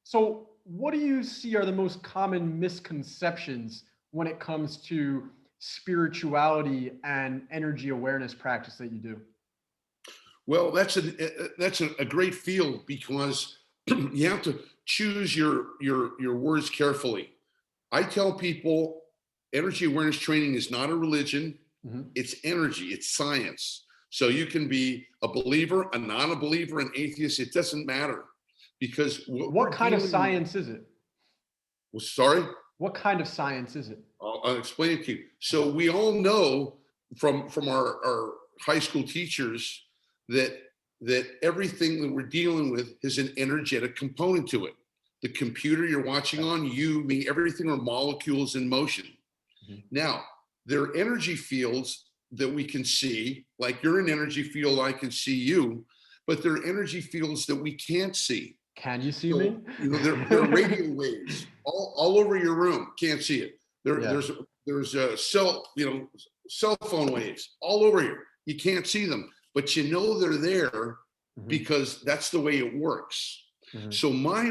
So, what do you see are the most common misconceptions when it comes to spirituality and energy awareness practice that you do? Well, that's a great field, because you have to choose your words carefully. I tell people energy awareness training is not a religion. Mhm. It's energy, it's science. So you can be a believer, a non-believer, an atheist, it doesn't matter. Because What kind of science is it? Well, sorry? What kind of science is it? I'll explain it to you. So we all know from our high school teachers that everything that we're dealing with is an energetic component to it. The computer you're watching on, you, me, everything are molecules in motion. Mhm. Now, there are energy fields that we can see, like you're an energy field, I can see you, but there are energy fields that we can't see. Can you see So, me? there are radio waves all over your room. Can't see it. Yeah. There's cell phone waves all over here. You can't see them, but you know they're there Mhm. because that's the way it works. Mhm. So my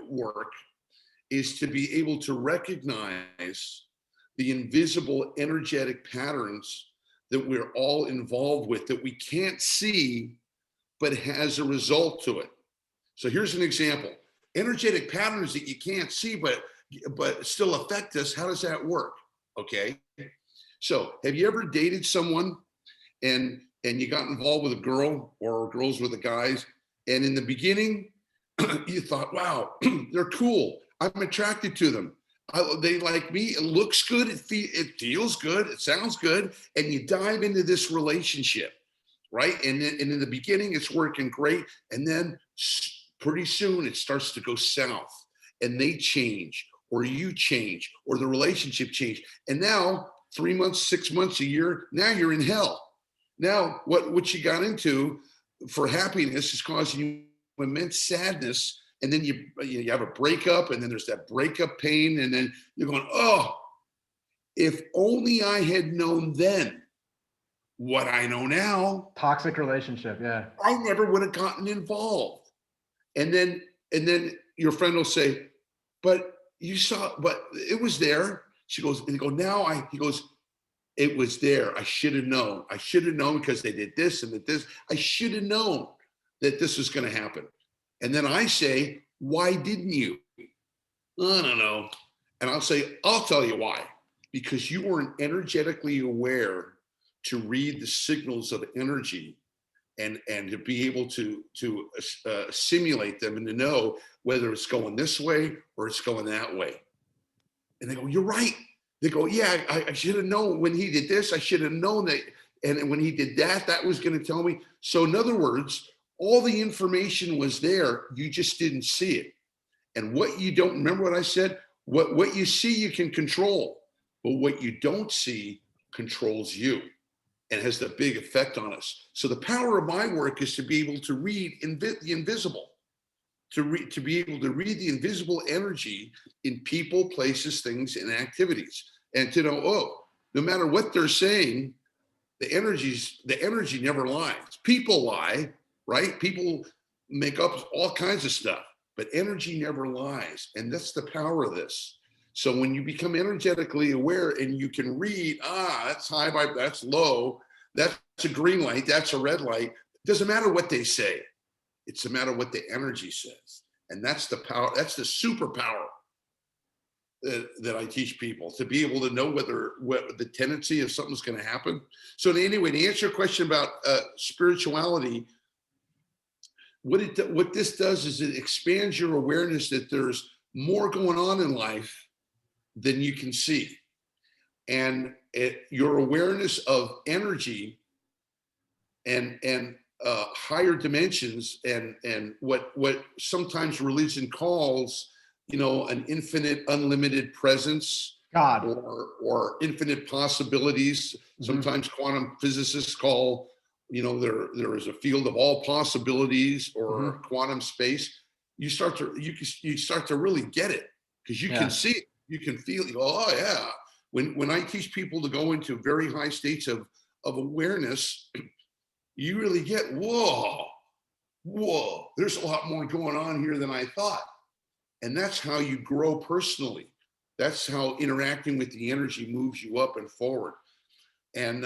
work is to be able to recognize the invisible energetic patterns that we're all involved with, that we can't see, but has a result to it. So here's an example. Energetic patterns that you can't see, but still affect us. How does that work? Okay. So have you ever dated someone and you got involved with a girl, or girls with the guys, and in the beginning you thought, wow, they're cool. I'm attracted to them. They like me. It looks good. It feels good. It sounds good. And you dive into this relationship, right? And in the beginning, it's working great. And then pretty soon it starts to go south, and they change, or you change, or the relationship change. And now 3 months, 6 months, a year, now you're in hell. Now what you got into for happiness is causing you immense sadness. And then you have a breakup, and then there's that breakup pain. And then you're going, oh, if only I had known then what I know now. Toxic relationship. Yeah. I never would have gotten involved. And then your friend will say, but you saw, but it was there. She goes, and he goes, it was there. I should have known. I should have known because they did this and this. I should have known that this was going to happen. And then I say, why didn't you? I don't know. And I'll say, I'll tell you why. Because you weren't energetically aware to read the signals of energy and to be able to simulate them and to know whether it's going this way or it's going that way. And they go, you're right. They go, yeah, I should have known when he did this. I should have known that. And when he did that, that was going to tell me. So in other words, all the information was there. You just didn't see it. And what you don't, remember what I said? What you see, you can control. But what you don't see controls you and has the big effect on us. So the power of my work is to be able to read the invisible, to be able to read the invisible energy in people, places, things, and activities. And to know, oh, no matter what they're saying, the energy never lies. People lie, right? People make up all kinds of stuff, but energy never lies. And that's the power of this. So when you become energetically aware and you can read, that's high vibe, that's low, that's a green light, that's a red light. It doesn't matter what they say. It's a matter what the energy says. And that's the power, that's the superpower that I teach people, to be able to know what the tendency of something's going to happen. So anyway, to answer your question about spirituality, what this does is it expands your awareness that there's more going on in life than you can see. And your awareness of energy and higher dimensions and what sometimes religion calls, an infinite, unlimited presence, God, or infinite possibilities. Mm-hmm. Sometimes quantum physicists call, there is a field of all possibilities, or mm-hmm. quantum space. You start to really get it, because you can see it, you can feel it. Oh yeah. When I teach people to go into very high states of awareness, you really get, whoa, there's a lot more going on here than I thought. And that's how you grow personally. That's how interacting with the energy moves you up and forward. And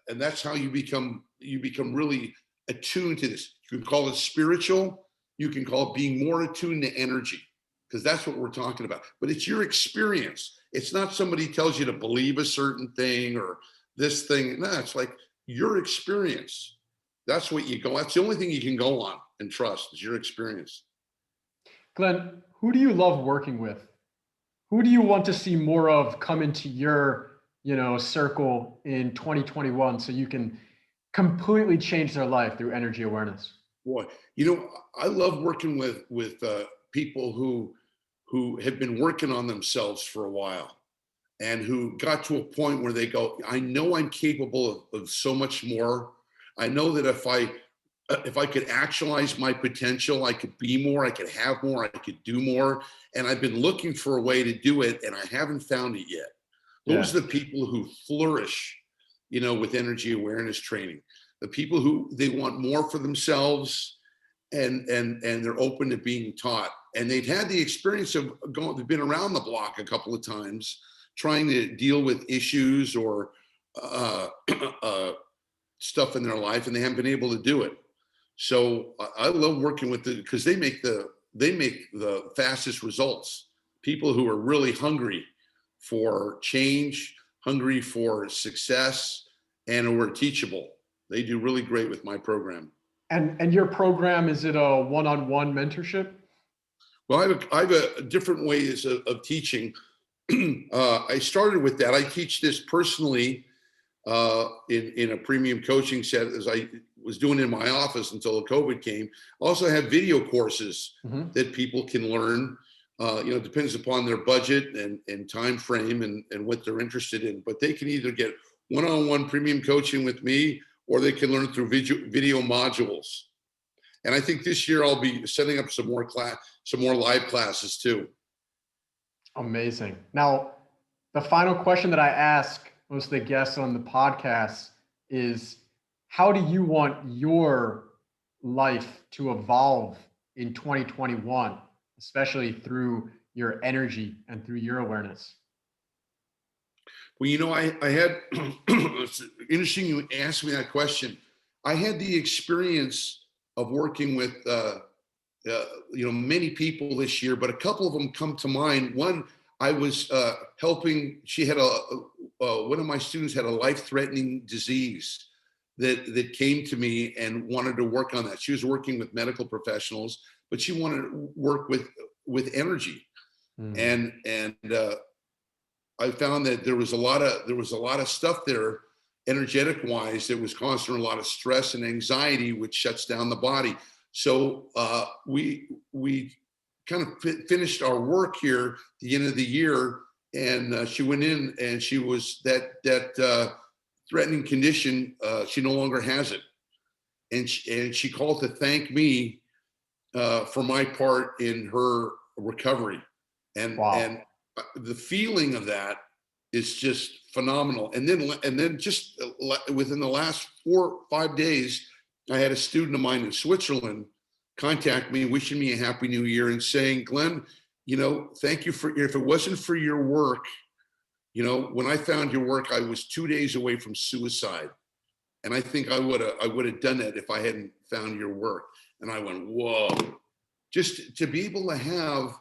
that's how you become really attuned to this. You can call it spiritual. You can call it being more attuned to energy, because that's what we're talking about. But it's your experience. It's not somebody tells you to believe a certain thing or this thing. No, it's like your experience. That's what you go. That's the only thing you can go on and trust, is your experience. Glenn, who do you love working with? Who do you want to see more of come into your, circle in 2021, so you can completely change their life through energy awareness? Boy, I love working with people who have been working on themselves for a while, and who got to a point where they go, I know I'm capable of so much more. I know that if I could actualize my potential, I could be more, I could have more, I could do more. And I've been looking for a way to do it, and I haven't found it yet. Those are the people who flourish, with energy awareness training. The people who they want more for themselves, and they're open to being taught. And they've had the experience of they've been around the block a couple of times, trying to deal with issues or stuff in their life, and they haven't been able to do it. So I love working with them, because they make the fastest results. People who are really hungry for change, hungry for success, and who are teachable. They do really great with my program. And your program, is it a one-on-one mentorship? Well, I have a different ways of teaching. I started with that. I teach this personally in a premium coaching set, as I was doing in my office until the COVID came. I also have video courses mm-hmm. that people can learn. It depends upon their budget and time frame and what they're interested in. But they can either get one-on-one premium coaching with me, or they can learn through video modules. And I think this year I'll be setting up some more live classes too. Amazing. Now, the final question that I ask most of the guests on the podcast is, how do you want your life to evolve in 2021, especially through your energy and through your awareness? Well, I had, it's interesting you asked me that question. I had the experience of working with, many people this year, but a couple of them come to mind. One, I was helping, she had one of my students had a life-threatening disease, that came to me and wanted to work on that. She was working with medical professionals, but she wanted to work with energy. And I found that there was a lot of stuff there, energetic wise, that was causing a lot of stress and anxiety, which shuts down the body. So we kind of finished our work here at the end of the year, and she went in, and she was that threatening condition. She no longer has it, and she called to thank me for my part in her recovery, and the feeling of that is just phenomenal. And then just within the last 4 or 5 days, I had a student of mine in Switzerland contact me, wishing me a happy new year and saying, Glenn, thank you if it wasn't for your work, when I found your work, I was 2 days away from suicide. And I think I would have done that if I hadn't found your work. And I went, whoa, just to be able to have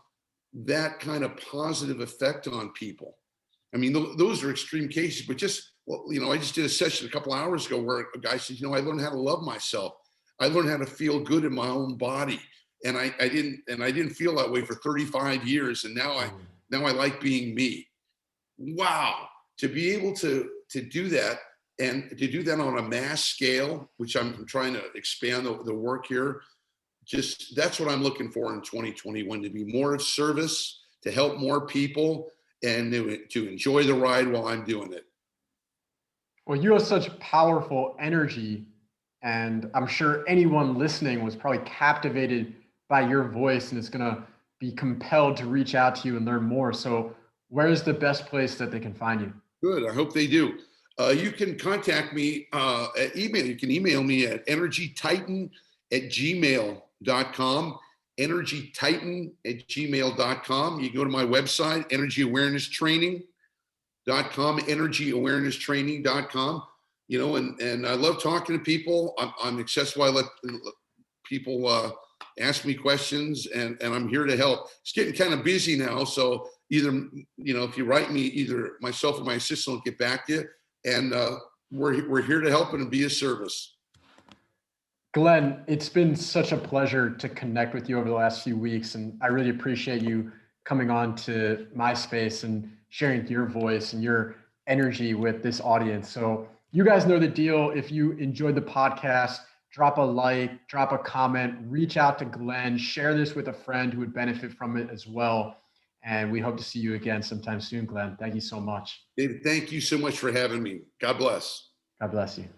that kind of positive effect on people. I mean, those are extreme cases, but I just did a session a couple hours ago where a guy said, I learned how to love myself. I learned how to feel good in my own body. And I didn't feel that way for 35 years. And now I like being me. Wow. To be able to do that, and to do that on a mass scale, which I'm trying to expand the work here, that's what I'm looking for in 2021, to be more of service, to help more people, and to enjoy the ride while I'm doing it. Well, you have such powerful energy, and I'm sure anyone listening was probably captivated by your voice and is going to be compelled to reach out to you and learn more. So where's the best place that they can find you? Good. I hope they do. You can contact me at email. You can email me at energytitan@gmail.com, energytitan@gmail.com. You can go to my website, energyawarennesstraining.com, energyawarennesstraining.com. And I love talking to people. I'm accessible. I let people ask me questions, and I'm here to help. It's getting kind of busy now. So either, if you write me, either myself or my assistant will get back to you. And we're here to help and be of service. Glenn, it's been such a pleasure to connect with you over the last few weeks. And I really appreciate you coming on to my space and sharing your voice and your energy with this audience. So you guys know the deal. If you enjoyed the podcast, drop a like, drop a comment, reach out to Glenn, share this with a friend who would benefit from it as well. And we hope to see you again sometime soon, Glenn. Thank you so much. David, thank you so much for having me. God bless. God bless you.